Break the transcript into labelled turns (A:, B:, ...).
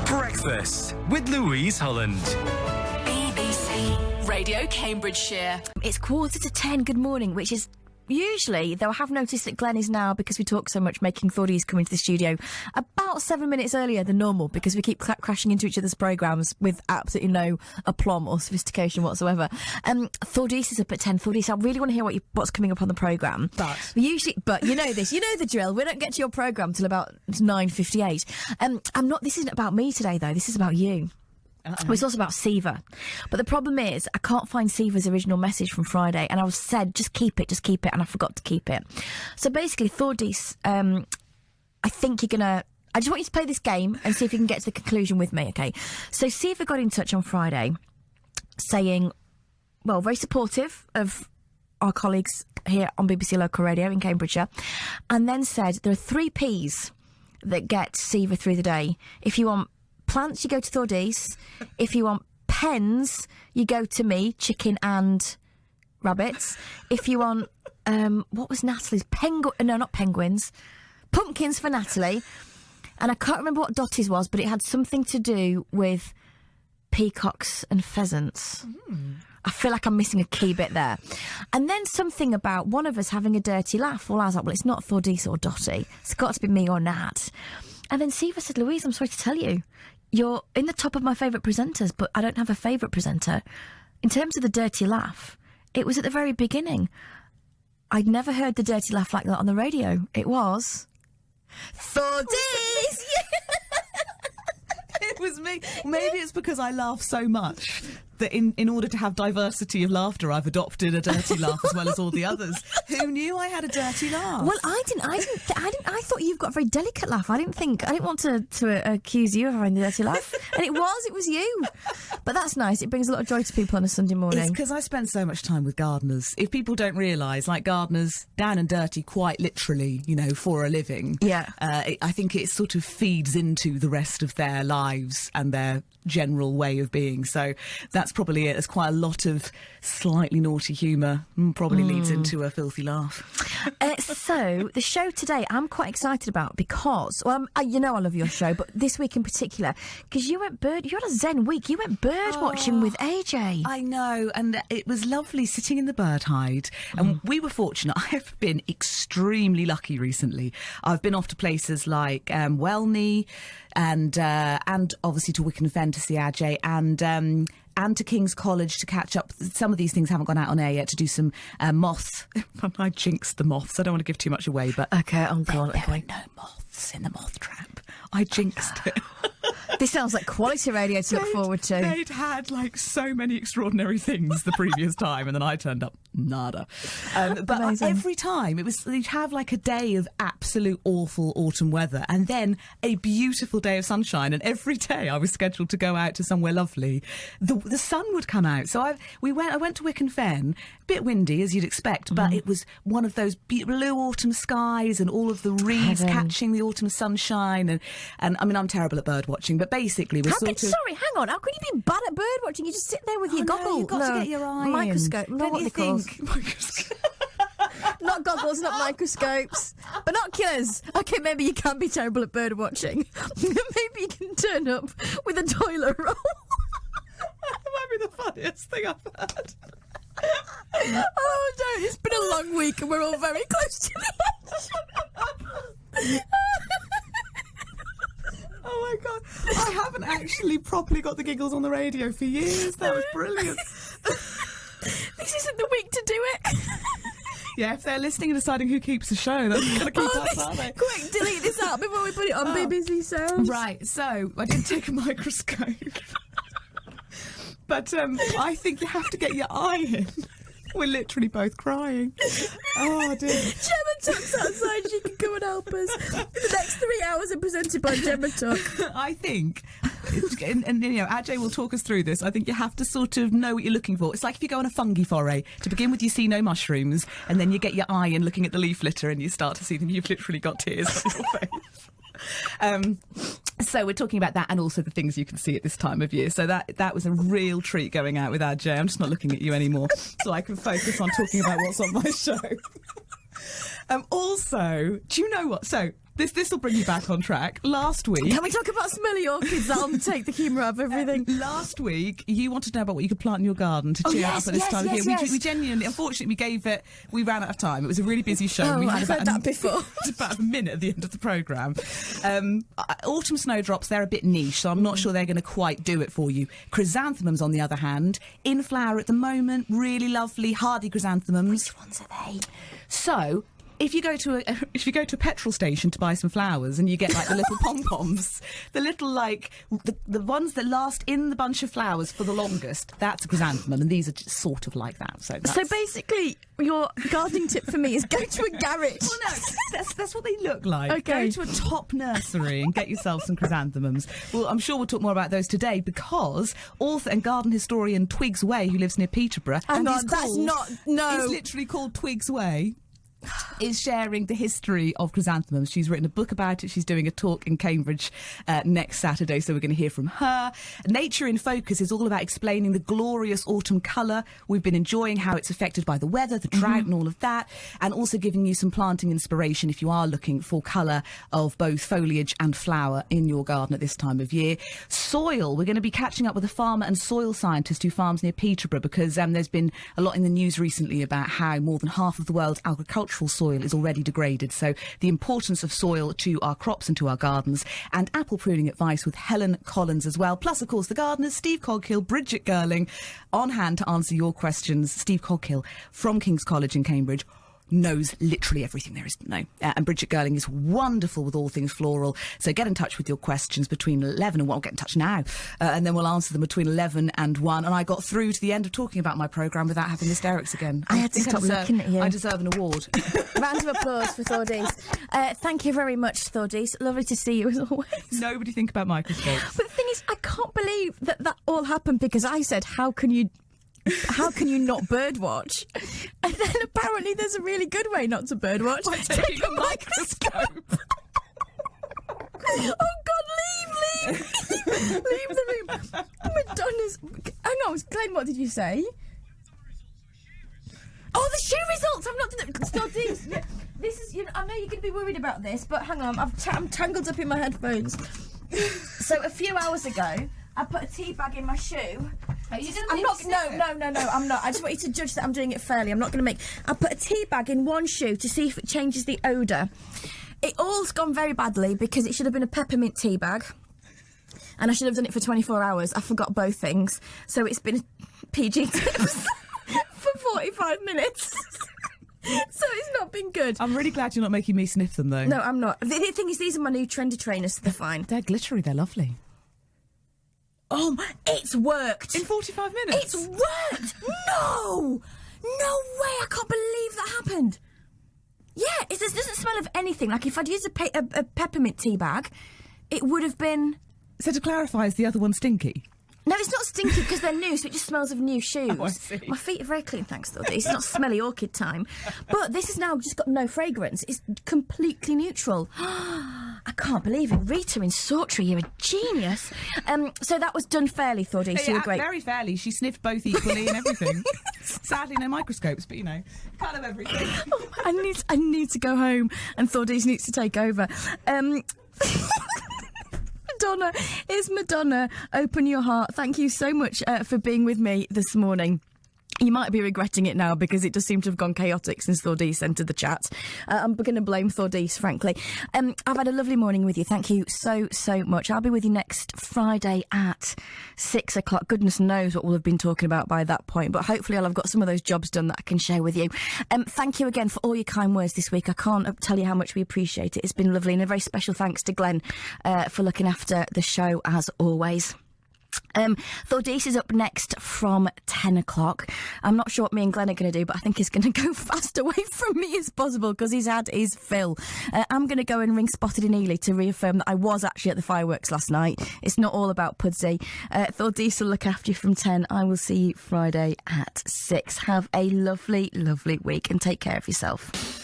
A: Breakfast with Louise Hulland.
B: BBC Radio Cambridgeshire.
C: It's 9:45. Good morning, which is usually, though I have noticed that Glenn is now, because we talk so much, making Thordis come into the studio about 7 minutes earlier than normal, because we keep crashing into each other's programmes with absolutely no aplomb or sophistication whatsoever. Thordis is up at 10. Thordis, I really want to hear what's coming up on the programme. But you know this, you know the drill. We don't get to your programme till about 9:58. This isn't about me today, though. This is about you. Well, it's also about Siva. But the problem is, I can't find Siva's original message from Friday, and I was said, just keep it, and I forgot to keep it. So basically, Thordis, I think you're gonna... I just want you to play this game and see if you can get to the conclusion with me, okay? So Siva got in touch on Friday saying, well, very supportive of our colleagues here on BBC Local Radio in Cambridgeshire, and then said there are 3 Ps that get Siva through the day. If you want plants, you go to Thordis. If you want pens, you go to me, chicken and rabbits. If you want, what was Natalie's? No, not penguins. Pumpkins for Natalie. And I can't remember what Dottie's was, but it had something to do with peacocks and pheasants. I feel like I'm missing a key bit there. And then something about one of us having a dirty laugh. Well, I was like, well, it's not Thordis or Dottie. It's got to be me or Nat. And then Siva said, Louise, I'm sorry to tell you, you're in the top of my favourite presenters, but I don't have a favourite presenter. In terms of the dirty laugh, it was at the very beginning. I'd never heard the dirty laugh like that on the radio. It was... Thordis!
D: It was me. Maybe it's because I laugh so much that in order to have diversity of laughter, I've adopted a dirty laugh as well as all the others. Who knew I had a dirty laugh?
C: Well, I didn't. I thought you've got a very delicate laugh. I didn't want to accuse you of having a dirty laugh. And it was you. But that's nice. It brings a lot of joy to people on a Sunday morning.
D: It's because I spend so much time with gardeners. If people don't realise, like gardeners, down and dirty, quite literally, for a living.
C: Yeah.
D: I think it sort of feeds into the rest of their lives and their general way of being. So that's probably it. There's quite a lot of slightly naughty humour. Probably leads into a filthy laugh.
C: So the show today, I'm quite excited about because, well, I love your show, but this week in particular, because you had a Zen week. You went bird watching with AJ.
D: I know, and it was lovely sitting in the bird hide. And we were fortunate. I have been extremely lucky recently. I've been off to places like Welney and obviously to Wycombe Fen to see AJ and to King's College to catch up. Some of these things haven't gone out on air yet, to do some moth. I jinxed the moths. I don't want to give too much away, but
C: okay,
D: there were no moths in the moth trap. I jinxed it.
C: This sounds like quality radio to look forward to.
D: They'd had so many extraordinary things the previous time, and then I turned up nada. But every time they'd have a day of absolute awful autumn weather, and then a beautiful day of sunshine. And every day I was scheduled to go out to somewhere lovely, the sun would come out. So I went to Wycombe Fen, a bit windy as you'd expect, but it was one of those blue autumn skies and all of the reeds catching the autumn sunshine. And I mean, I'm terrible at bird watching, but basically
C: sorry, hang on. How can you be bad at bird watching? You just sit there with your goggles.
D: You've got to get your eye
C: microscope.
D: in.
C: Not what they call.
D: Microscope.
C: Not goggles, not microscopes. Binoculars. Okay, maybe you can be terrible at bird watching. Maybe you can turn up with a toilet roll.
D: That might be the funniest thing I've heard.
C: Oh no, it's been a long week and we're all very close to the edge.
D: Oh my God, I haven't actually properly got the giggles on the radio for years. That was brilliant.
C: This isn't the week to do it.
D: Yeah, if they're listening and deciding who keeps the show, that's going to keep us, aren't they?
C: Quick, delete this out before we put it on BBC Sounds.
D: Right, so I did take a microscope. But I think you have to get your eye in. We're literally both crying. Oh, dear.
C: Gemma Tuck's outside. She can come and help us. The next 3 hours are presented by Gemma Tuck.
D: I think, and Ajay will talk us through this, I think you have to sort of know what you're looking for. It's like if you go on a fungi foray. To begin with, you see no mushrooms, and then you get your eye in looking at the leaf litter and you start to see them. You've literally got tears on your face. So we're talking about that and also the things you can see at this time of year. So that was a real treat going out with Ajay. I'm just not looking at you anymore so I can focus on talking about what's on my show. Also, do you know what? So This will bring you back on track. Last week...
C: Can we talk about smelly orchids? That'll take the humour out of everything.
D: Last week, you wanted to know about what you could plant in your garden to cheer up at this time of year.
C: Yes.
D: We genuinely, unfortunately, we ran out of time. It was a really busy show.
C: Oh,
D: we had
C: I've heard that before.
D: about a minute at the end of the programme. Autumn snowdrops, they're a bit niche, so I'm not sure they're going to quite do it for you. Chrysanthemums, on the other hand, in flower at the moment, really lovely, hardy chrysanthemums.
C: Which ones are they?
D: So... If you go to a petrol station to buy some flowers and you get like the little pom-poms, the little like the ones that last in the bunch of flowers for the longest, that's a chrysanthemum, and these are just sort of like that. So
C: basically, your gardening tip for me is go to a garage.
D: Well, no, that's what they look like.
C: Okay.
D: Go to a top nursery and get yourself some chrysanthemums. Well, I'm sure we'll talk more about those today because author and garden historian Twigs Way, who lives near Peterborough,
C: It's
D: literally called Twigs Way, is sharing the history of chrysanthemums. She's written a book about it. She's doing a talk in Cambridge next Saturday, so we're going to hear from her. Nature in Focus is all about explaining the glorious autumn colour. We've been enjoying how it's affected by the weather, the drought and all of that, and also giving you some planting inspiration if you are looking for colour of both foliage and flower in your garden at this time of year. Soil, we're going to be catching up with a farmer and soil scientist who farms near Peterborough because there's been a lot in the news recently about how more than half of the world's agricultural soil is already degraded. So the importance of soil to our crops and to our gardens, and apple pruning advice with Helen Collins as well. Plus, of course, the gardeners, Steve Coghill, Bridget Girling, on hand to answer your questions. Steve Coghill from King's College in Cambridge knows literally everything there is to know. And Bridget Girling is wonderful with all things floral. So get in touch with your questions between 11 and 1. I'll get in touch now. And then we'll answer them between 11 and 1. And I got through to the end of talking about my programme without having hysterics again.
C: I had to stop looking at you.
D: I deserve an award.
C: Round of applause for Thordis. Thank you very much, Thordis. Lovely to see you as always.
D: Nobody think about microscopes.
C: But the thing is, I can't believe that all happened because I said, how can you not birdwatch? And then apparently there's a really good way not to birdwatch.
D: By taking a microscope.
C: Oh God, leave the room. Madonna's. Hang on, Glenn, what did you say? Oh, the shoe results. I've not done it. Thordis, this is. I know you're going to be worried about this, but hang on, I'm tangled up in my headphones. So a few hours ago, I put a tea bag in my shoe. I'm not. No, I'm not. I just want you to judge that I'm doing it fairly. I'm not going to make. I put a tea bag in one shoe to see if it changes the odour. It all's gone very badly because it should have been a peppermint tea bag, and I should have done it for 24 hours. I forgot both things, so it's been PG tips for 45 minutes. So it's not been good.
D: I'm really glad you're not making me sniff them, though.
C: No, I'm not. The thing is, these are my new trendy trainers, so they're fine.
D: They're glittery. They're lovely.
C: Oh, it's worked.
D: In 45 minutes?
C: It's worked! No way, I can't believe that happened. Yeah, it doesn't smell of anything. Like, if I'd used a peppermint tea bag, it would have been...
D: So to clarify, is the other one stinky?
C: No, it's not stinky because they're new, so it just smells of new shoes.
D: Oh, I see.
C: My feet are very clean, thanks to this. It's not smelly orchid time. But this has now just got no fragrance. It's completely neutral. I can't believe it. Rita in Sawtry, you're a genius. So that was done fairly, Thordis. You were great.
D: Very fairly. She sniffed both equally and everything. Sadly, no microscopes, but, can't have everything.
C: Oh, I need to go home, and Thordis needs to take over. Madonna, it's Madonna. Open your heart. Thank you so much for being with me this morning. You might be regretting it now because it does seem to have gone chaotic since Thordis entered the chat. I'm going to blame Thordis, frankly. I've had a lovely morning with you. Thank you so much. I'll be with you next Friday at 6 o'clock. Goodness knows what we'll have been talking about by that point, but hopefully I'll have got some of those jobs done that I can share with you. Thank you again for all your kind words this week. I can't tell you how much we appreciate it. It's been lovely, and a very special thanks to Glenn for looking after the show as always. Thordis is up next from 10 o'clock. I'm not sure what me and Glenn are going to do, but I think he's going to go fast away from me as possible because he's had his fill. I'm going to go and ring Spotted in Ely to reaffirm that I was actually at the fireworks last night. It's not all about Pudsey. Thordis will look after you from 10. I will see you Friday at 6. Have a lovely week and take care of yourself.